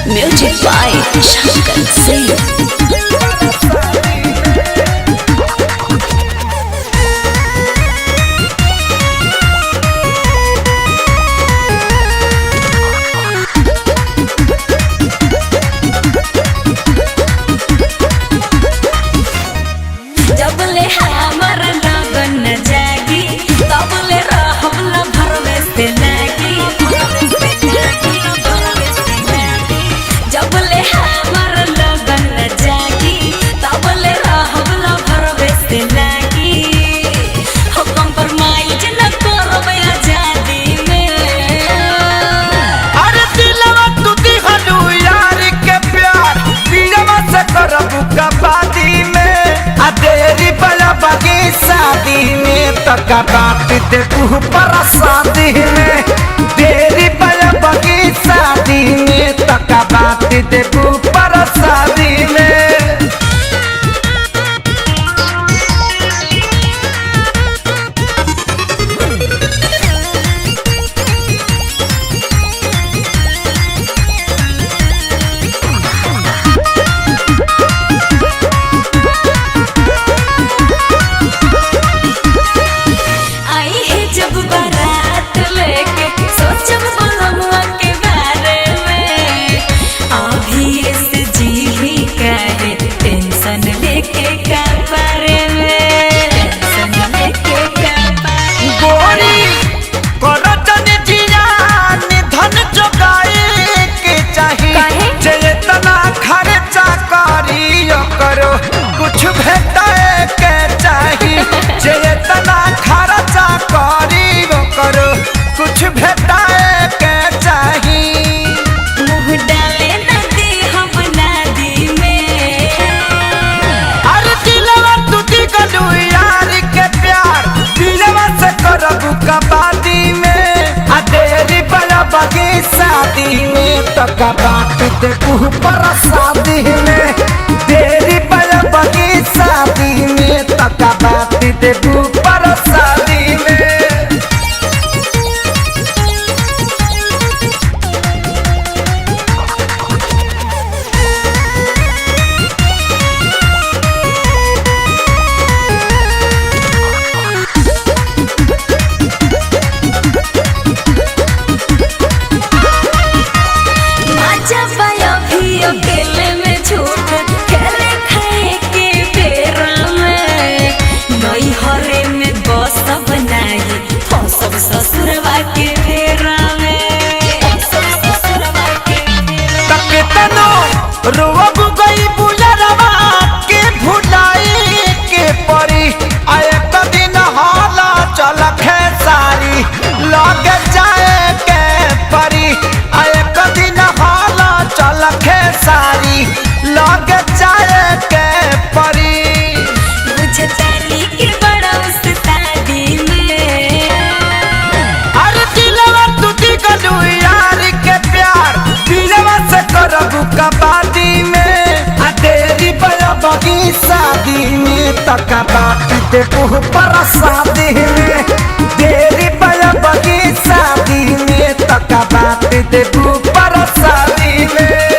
Music by Shankar Singh. शादी में तका बात दे पर शादी में तेरी बगी शादी में तका बात दे पर शादी में। कुछ भेटाए के चाहिए चेतना खर्चा करी वो करो कुछ भेटाए के चाहिए। मुँह डाले नदी हम नदी में अरे दिलवा टूटी गलू यार के प्यार दिलवा से करबू कबादी में अदेरी बड़ा बगी शादी में तो कबाद दे पर शादी में तेरी बगी शादी में तका बात दे पर शादी में। ससुरवा के फेरा में रोब गई बुलरवा के भुलाई के परी आए दिन हाला चल खेसारी लग जाए के परी आए दिन हाला चल खेसारी लग जाए के परी। बुझताली के बड़ा उस्तादी में अरे दिलवा टूटी गलू यार के प्यार दिलवा से करबू कबादी में अदेरी बगी शादी में तका बात दे पर शादी में तेरी बगी शादी में तका बात दे पर शादी में।